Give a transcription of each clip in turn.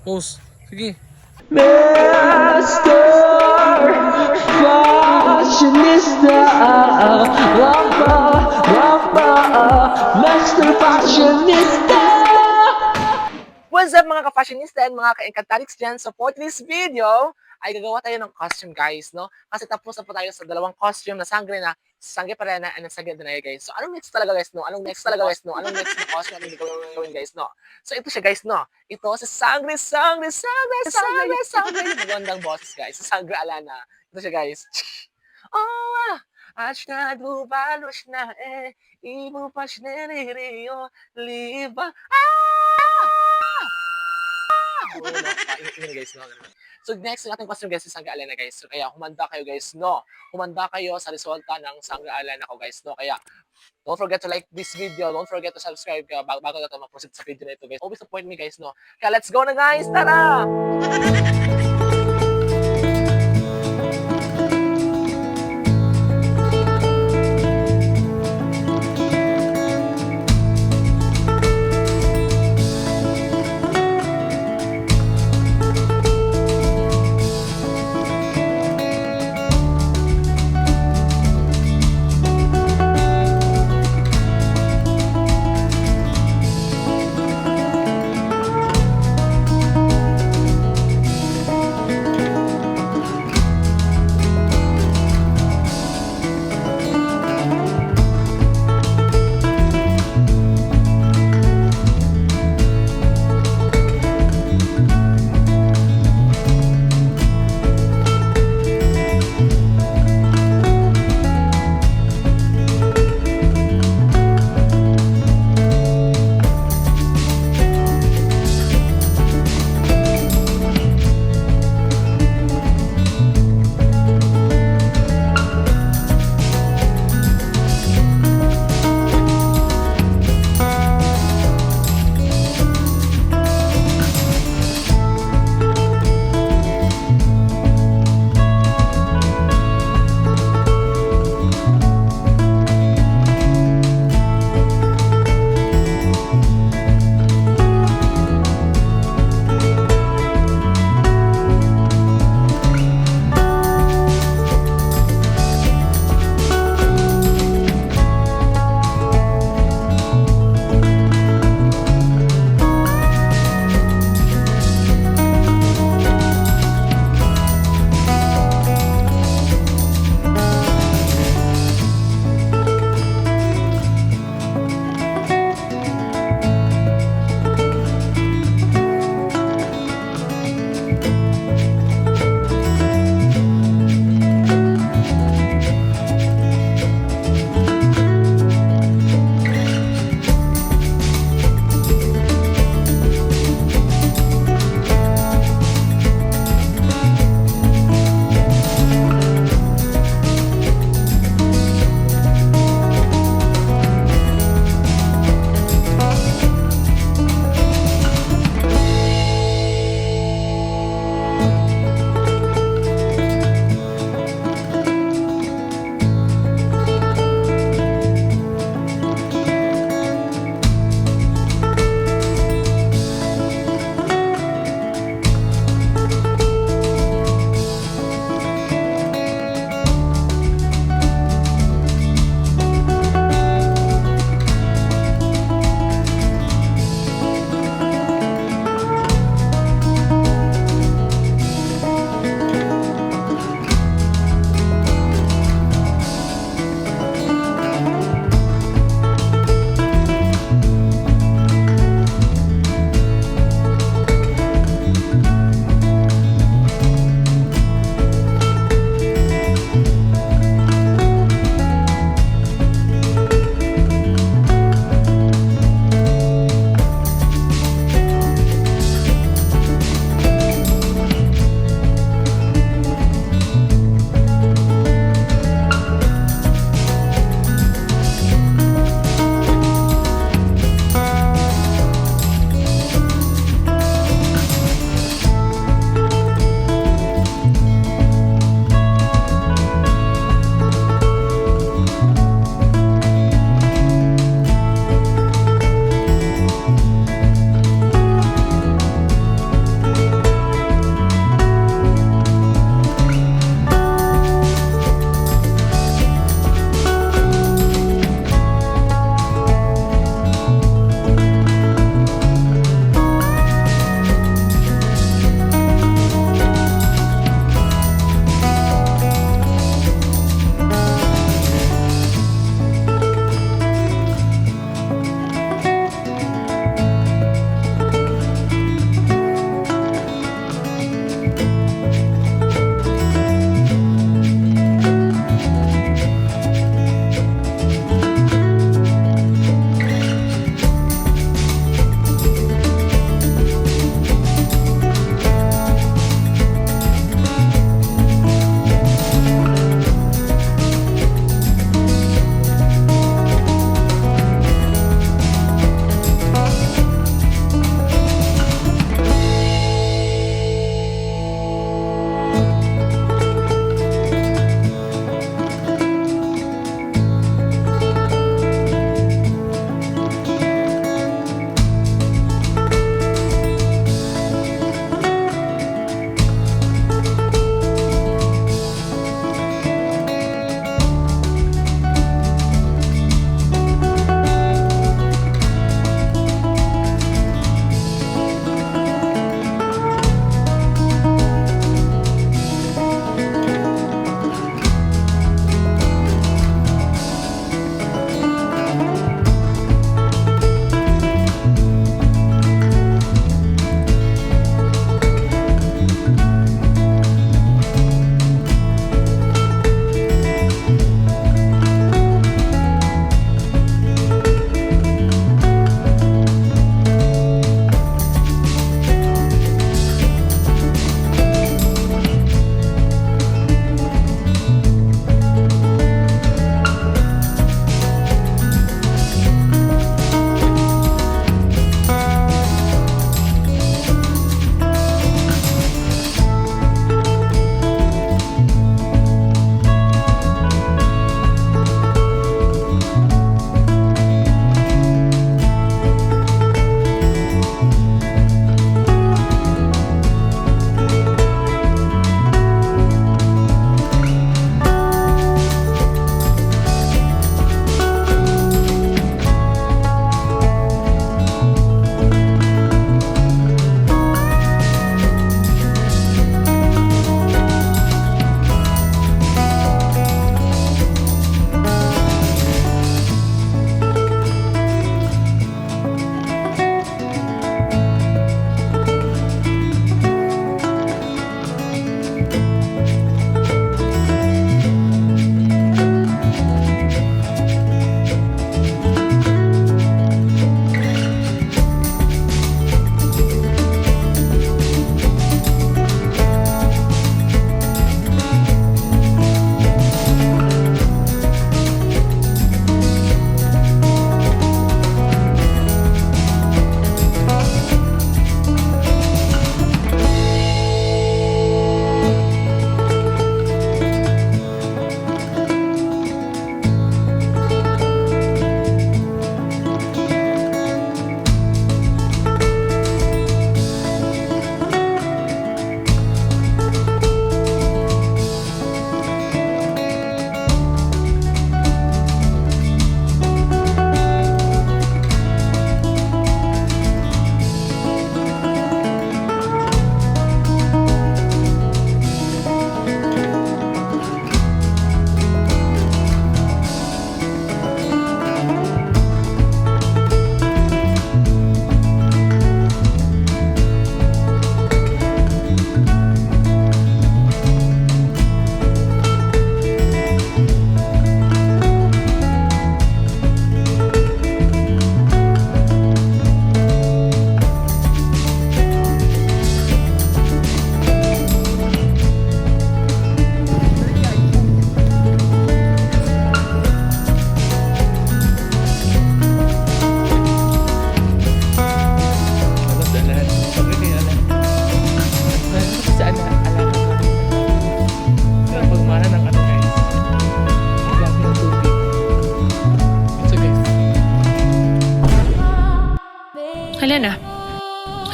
Pause. Sige. Mr. Fashionista, Mr. Fashionista. What's up mga ka-fashionista and mga ka-Encantadix dyan? So for this video, ay gagawa tayo ng costume guys, no? Kasi tapos na po tayo sa dalawang costume na sangre parena, and sangre na guys. So anong next talaga guys, no? Anong next na costume na gagawin guys, no? So ito siya guys, no? Ito si sangre. Magandang boses guys. Si sangre Alena. Ito siya guys. Oh, aşkına duvarmış na ibu paşneriyo liba. Guys, no? So next yung ating question guys is Sangre Alena guys. So kaya humanda kayo guys, no? Humanda kayo sa resulta ng Sangre Alena ko guys, no? Kaya don't forget to like this video, don't forget to subscribe bago na ito mag-proceed sa video na ito guys. Always support me guys, no? Kaya let's go na guys, tara!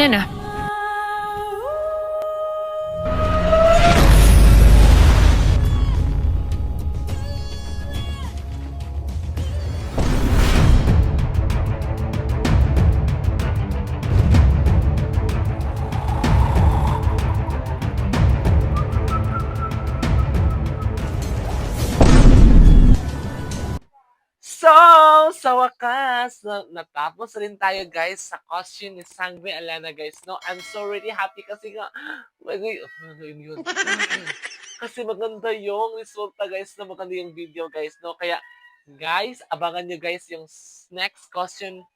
Alena. So, sa wakas, natapos rin tayo guys sa costume ni Sangre Alena guys, no? I'm so really happy kasi nga, yun. Kasi maganda yung resulta guys, na maganda yung video guys, no? Kaya, guys, abangan nyo guys yung next costume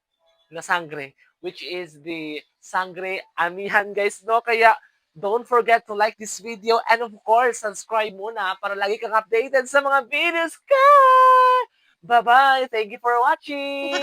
na Sangre, which is the Sangre Amihan guys, no? Kaya, don't forget to like this video and of course, subscribe muna para lagi kang updated sa mga videos ko! Bye-bye! Thank you for watching!